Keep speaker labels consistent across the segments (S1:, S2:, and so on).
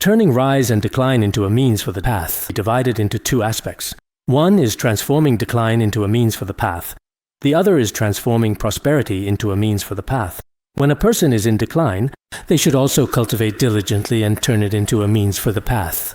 S1: Turning rise and decline into a means for the path, divided into two aspects. One is transforming decline into a means for the path. The other is transforming prosperity into a means for the path. When a person is in decline, they should also cultivate diligently and turn it into a means for the path.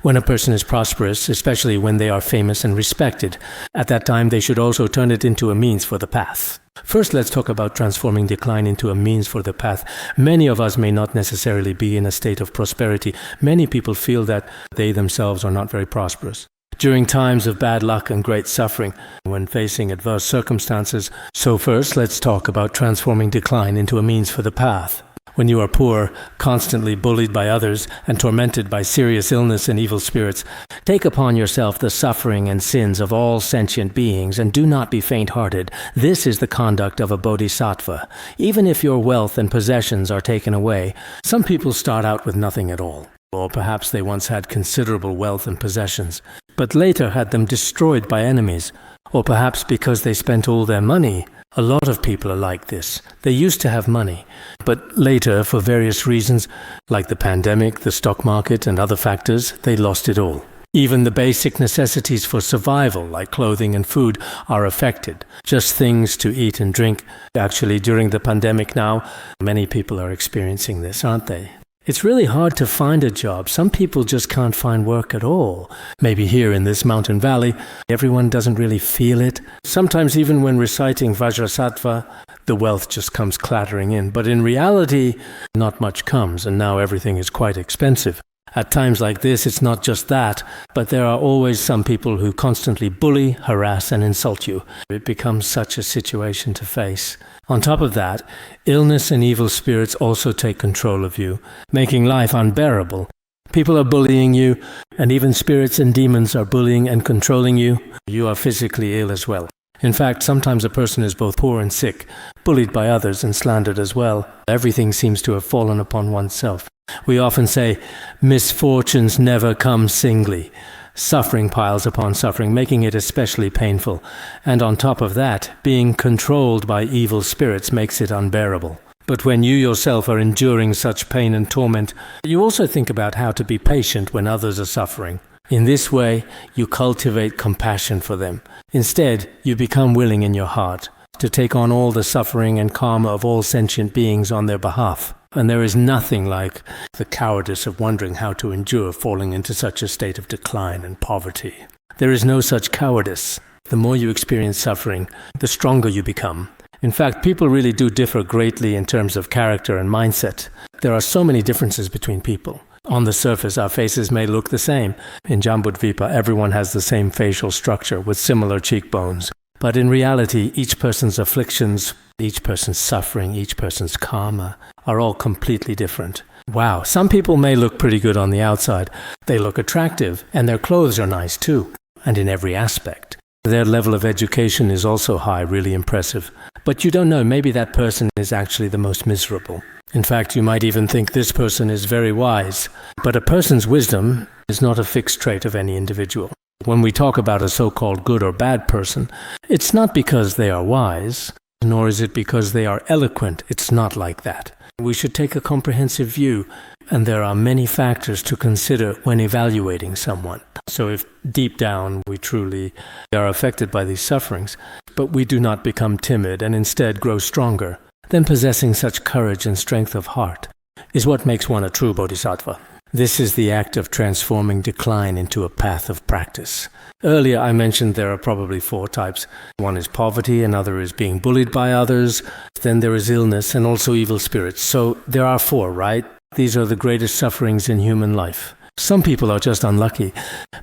S1: When a person is prosperous, especially when they are famous and respected, at that time they should also turn it into a means for the path. First, let's talk about transforming decline into a means for the path. Many of us may not necessarily be in a state of prosperity. Many people feel that they themselves are not very prosperous. During times of bad luck and great suffering, when facing adverse circumstances. So first, let's talk about transforming decline into a means for the path. When you are poor, constantly bullied by others, and tormented by serious illness and evil spirits, take upon yourself the suffering and sins of all sentient beings, and do not be faint-hearted. This is the conduct of a bodhisattva. Even if your wealth and possessions are taken away, some people start out with nothing at all. Or perhaps they once had considerable wealth and possessions, but later had them destroyed by enemies. Or perhaps because they spent all their money. A lot of people are like this. They used to have money, but later, for various reasons, like the pandemic, the stock market, and other factors, they lost it all. Even the basic necessities for survival, like clothing and food, are affected. Just things to eat and drink. Actually, during the pandemic now, many people are experiencing this, aren't they? It's really hard to find a job. Some people just can't find work at all. Maybe here in this mountain valley, everyone doesn't really feel it. Sometimes even when reciting Vajrasattva, the wealth just comes clattering in. But in reality, not much comes, and now everything is quite expensive. At times like this, it's not just that, but there are always some people who constantly bully, harass, and insult you. It becomes such a situation to face. On top of that, illness and evil spirits also take control of you, making life unbearable. People are bullying you, and even spirits and demons are bullying and controlling you. You are physically ill as well. In fact, sometimes a person is both poor and sick, bullied by others and slandered as well. Everything seems to have fallen upon oneself. We often say, misfortunes never come singly. Suffering piles upon suffering, making it especially painful. And on top of that, being controlled by evil spirits makes it unbearable. But when you yourself are enduring such pain and torment, you also think about how to be patient when others are suffering. In this way, you cultivate compassion for them. Instead, you become willing in your heart to take on all the suffering and karma of all sentient beings on their behalf. And there is nothing like the cowardice of wondering how to endure falling into such a state of decline and poverty. There is no such cowardice. The more you experience suffering, the stronger you become. In fact, people really do differ greatly in terms of character and mindset. There are so many differences between people. On the surface, our faces may look the same. In Jambudvipa, everyone has the same facial structure with similar cheekbones. But in reality, each person's afflictions, each person's suffering, each person's karma are all completely different. Wow, some people may look pretty good on the outside. They look attractive, and their clothes are nice too, and in every aspect. Their level of education is also high, really impressive. But you don't know, maybe that person is actually the most miserable. In fact, you might even think this person is very wise. But a person's wisdom is not a fixed trait of any individual. When we talk about a so-called good or bad person, it's not because they are wise, nor is it because they are eloquent. It's not like that. We should take a comprehensive view, and there are many factors to consider when evaluating someone. So if deep down we truly are affected by these sufferings, but we do not become timid and instead grow stronger, then possessing such courage and strength of heart is what makes one a true bodhisattva. This is the act of transforming decline into a path of practice. Earlier I mentioned there are probably 4 types. One is poverty, another is being bullied by others, then there is illness and also evil spirits. So there are 4, right? These are the greatest sufferings in human life. Some people are just unlucky,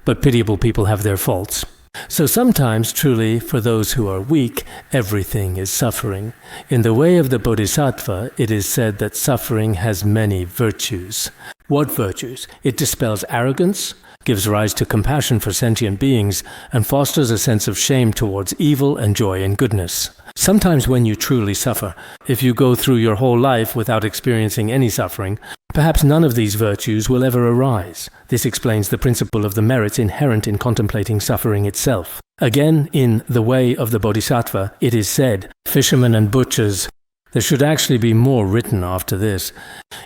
S1: but pitiable people have their faults. So sometimes, truly, for those who are weak, everything is suffering. In the way of the Bodhisattva, it is said that suffering has many virtues. What virtues? It dispels arrogance, gives rise to compassion for sentient beings, and fosters a sense of shame towards evil and joy in goodness. Sometimes when you truly suffer, if you go through your whole life without experiencing any suffering, perhaps none of these virtues will ever arise. This explains the principle of the merits inherent in contemplating suffering itself. Again, in the way of the Bodhisattva, it is said, fishermen and butchers There should actually be more written after this.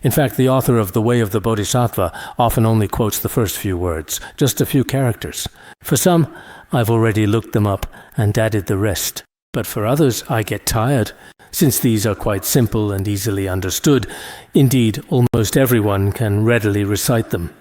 S1: In fact, the author of The Way of the Bodhisattva often only quotes the first few words, just a few characters. For some, I've already looked them up and added the rest. But for others, I get tired, since these are quite simple and easily understood. Indeed, almost everyone can readily recite them.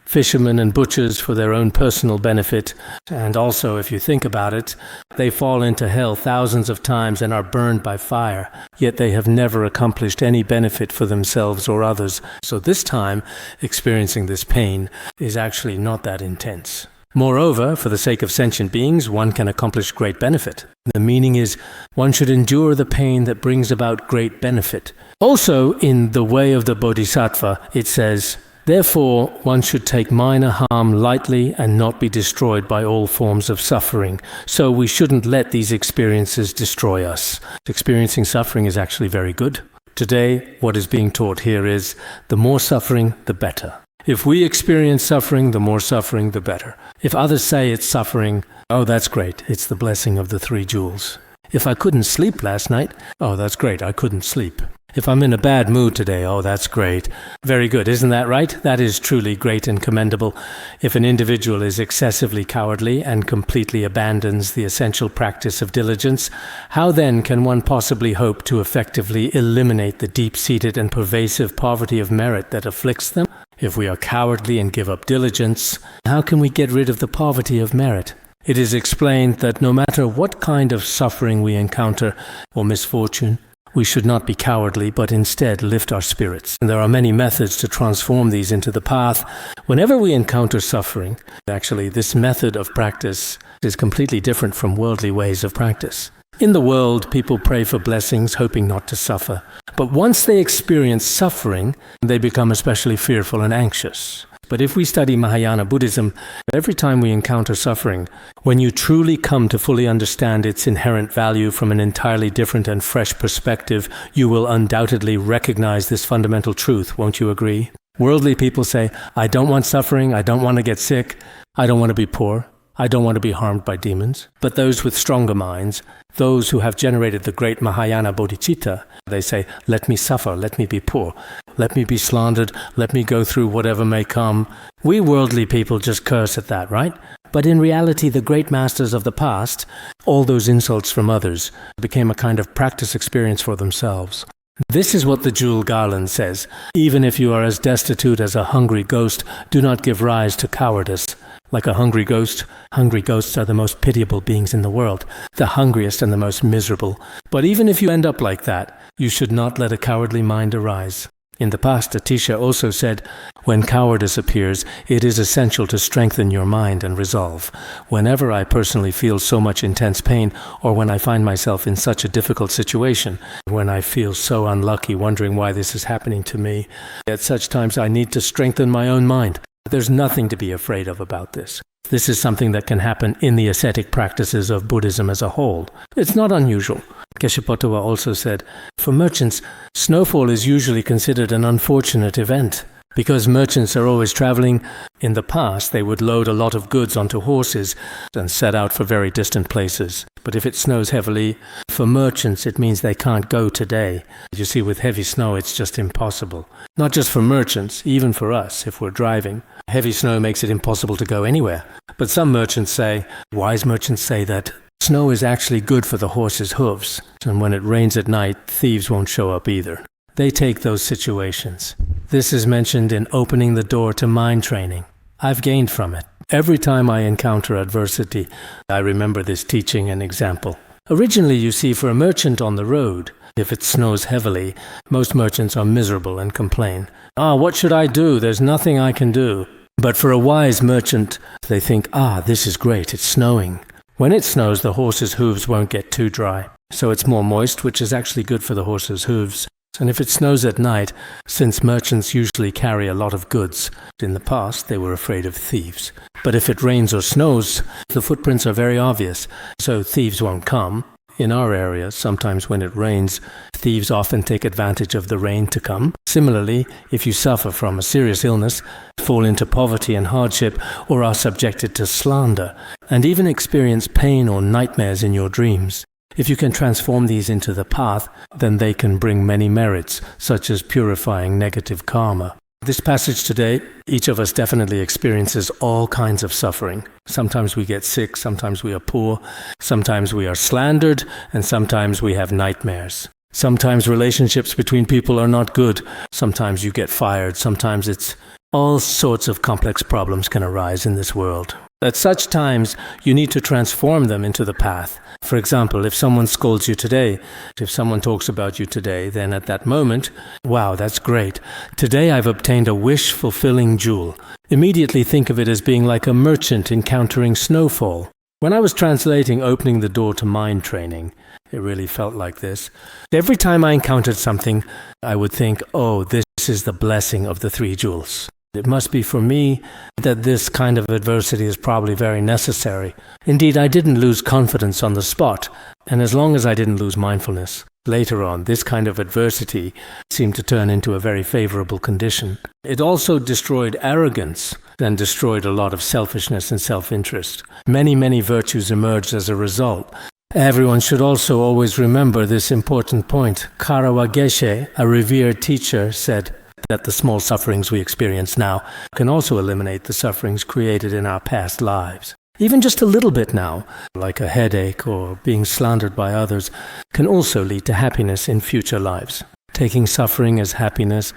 S1: Fishermen and butchers for their own personal benefit, and also, if you think about it, they fall into hell thousands of times and are burned by fire, yet they have never accomplished any benefit for themselves or others. So this time, experiencing this pain is actually not that intense. Moreover, for the sake of sentient beings, one can accomplish great benefit. The meaning is, one should endure the pain that brings about great benefit. Also, in The Way of the Bodhisattva, it says, therefore, one should take minor harm lightly and not be destroyed by all forms of suffering. So we shouldn't let these experiences destroy us. Experiencing suffering is actually very good. Today, what is being taught here is, the more suffering, the better. If we experience suffering, the more suffering, the better. If others say it's suffering, oh, that's great, it's the blessing of the 3 jewels. If I couldn't sleep last night, oh, that's great, I couldn't sleep. If I'm in a bad mood today, oh, that's great. Very good, isn't that right? That is truly great and commendable. If an individual is excessively cowardly and completely abandons the essential practice of diligence, how then can one possibly hope to effectively eliminate the deep-seated and pervasive poverty of merit that afflicts them? If we are cowardly and give up diligence, how can we get rid of the poverty of merit? It is explained that no matter what kind of suffering we encounter or misfortune, we should not be cowardly, but instead lift our spirits. And there are many methods to transform these into the path. Whenever we encounter suffering, actually this method of practice is completely different from worldly ways of practice. In the world, people pray for blessings, hoping not to suffer. But once they experience suffering, they become especially fearful and anxious. But if we study Mahayana Buddhism, every time we encounter suffering, when you truly come to fully understand its inherent value from an entirely different and fresh perspective, you will undoubtedly recognize this fundamental truth, won't you agree? Worldly people say, I don't want suffering, I don't want to get sick, I don't want to be poor, I don't want to be harmed by demons. But those with stronger minds, those who have generated the great Mahayana bodhicitta, they say, let me suffer, let me be poor, let me be slandered, let me go through whatever may come. We worldly people just curse at that, right? But in reality, the great masters of the past, all those insults from others, became a kind of practice experience for themselves. This is what the jewel garland says. Even if you are as destitute as a hungry ghost, do not give rise to cowardice. Like a hungry ghosts are the most pitiable beings in the world, the hungriest and the most miserable. But even if you end up like that, you should not let a cowardly mind arise. In the past, Atisha also said, when cowardice appears, it is essential to strengthen your mind and resolve. Whenever I personally feel so much intense pain, or when I find myself in such a difficult situation, when I feel so unlucky wondering why this is happening to me, at such times I need to strengthen my own mind. There's nothing to be afraid of about this. This is something that can happen in the ascetic practices of Buddhism as a whole. It's not unusual. Geshe-Potawa also said, for merchants, snowfall is usually considered an unfortunate event. Because merchants are always traveling, in the past they would load a lot of goods onto horses and set out for very distant places. But if it snows heavily, for merchants it means they can't go today. You see, with heavy snow it's just impossible. Not just for merchants, even for us, if we're driving. Heavy snow makes it impossible to go anywhere. But some merchants say, wise merchants say that snow is actually good for the horse's hooves, and when it rains at night, thieves won't show up either. They take those situations. This is mentioned in Opening the Door to Mind Training. I've gained from it. Every time I encounter adversity, I remember this teaching and example. Originally, you see, for a merchant on the road, if it snows heavily, most merchants are miserable and complain. What should I do? There's nothing I can do. But for a wise merchant, they think, this is great, it's snowing. When it snows, the horse's hooves won't get too dry. So it's more moist, which is actually good for the horse's hooves. And if it snows at night, since merchants usually carry a lot of goods, in the past they were afraid of thieves. But if it rains or snows, the footprints are very obvious, so thieves won't come. In our area, sometimes when it rains, thieves often take advantage of the rain to come. Similarly, if you suffer from a serious illness, fall into poverty and hardship, or are subjected to slander, and even experience pain or nightmares in your dreams, If you can transform these into the path, then they can bring many merits, such as purifying negative karma. This passage today, each of us definitely experiences all kinds of suffering. Sometimes we get sick, sometimes we are poor, sometimes we are slandered, and sometimes we have nightmares. Sometimes relationships between people are not good. Sometimes you get fired. Sometimes it's all sorts of complex problems can arise in this world. At such times, you need to transform them into the path. For example, if someone scolds you today, if someone talks about you today, then at that moment, wow, that's great. Today I've obtained a wish-fulfilling jewel. Immediately think of it as being like a merchant encountering snowfall. When I was translating Opening the Door to Mind training, it really felt like this. Every time I encountered something, I would think, oh, this is the blessing of the three jewels. It must be for me that this kind of adversity is probably very necessary. Indeed, I didn't lose confidence on the spot, and as long as I didn't lose mindfulness, later on, this kind of adversity seemed to turn into a very favorable condition. It also destroyed arrogance and destroyed a lot of selfishness and self-interest. Many virtues emerged as a result. Everyone should also always remember this important point. Karawa Geshe, a revered teacher, said that the small sufferings we experience now can also eliminate the sufferings created in our past lives. Even just a little bit now, like a headache or being slandered by others, can also lead to happiness in future lives. Taking suffering as happiness.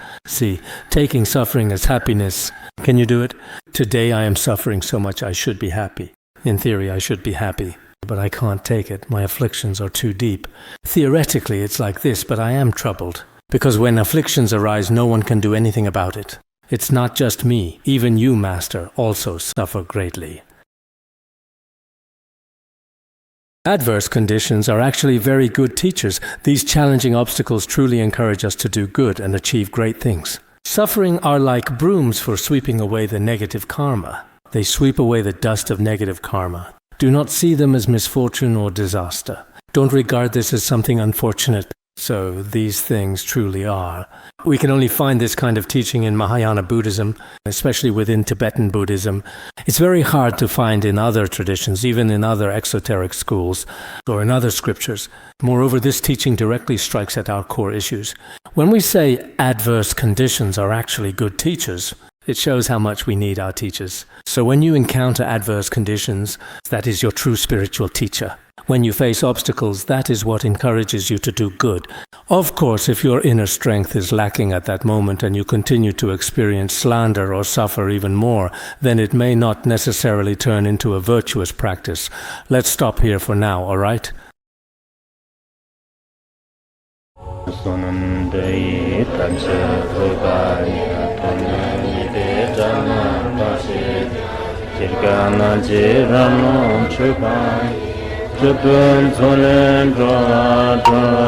S1: Taking suffering as happiness. Can you do it? Today I am suffering so much I should be happy. In theory, I should be happy. But I can't take it. My afflictions are too deep. Theoretically, it's like this, but I am troubled. Because when afflictions arise, no one can do anything about it. It's not just me. Even you, Master, also suffer greatly. Adverse conditions are actually very good teachers. These challenging obstacles truly encourage us to do good and achieve great things. Suffering are like brooms for sweeping away the negative karma. They sweep away the dust of negative karma. Do not see them as misfortune or disaster. Don't regard this as something unfortunate. So these things truly are. We can only find this kind of teaching in Mahayana Buddhism, especially within Tibetan Buddhism. It's very hard to find in other traditions, even in other exoteric schools or in other scriptures. Moreover, this teaching directly strikes at our core issues. When we say adverse conditions are actually good teachers, it shows how much we need our teachers. So when you encounter adverse conditions, that is your true spiritual teacher. When you face obstacles, that is what encourages you to do good. Of course, if your inner strength is lacking at that moment and you continue to experience slander or suffer even more, then it may not necessarily turn into a virtuous practice. Let's stop here for now, all right?
S2: Chupun Solen Droa Droa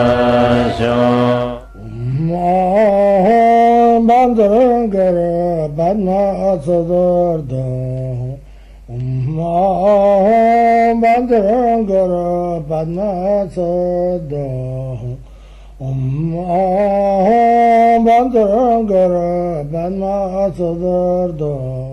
S2: Bandangara Badna Sodargye Bandangara Badna Sodargye Bandangara Badna Sodargye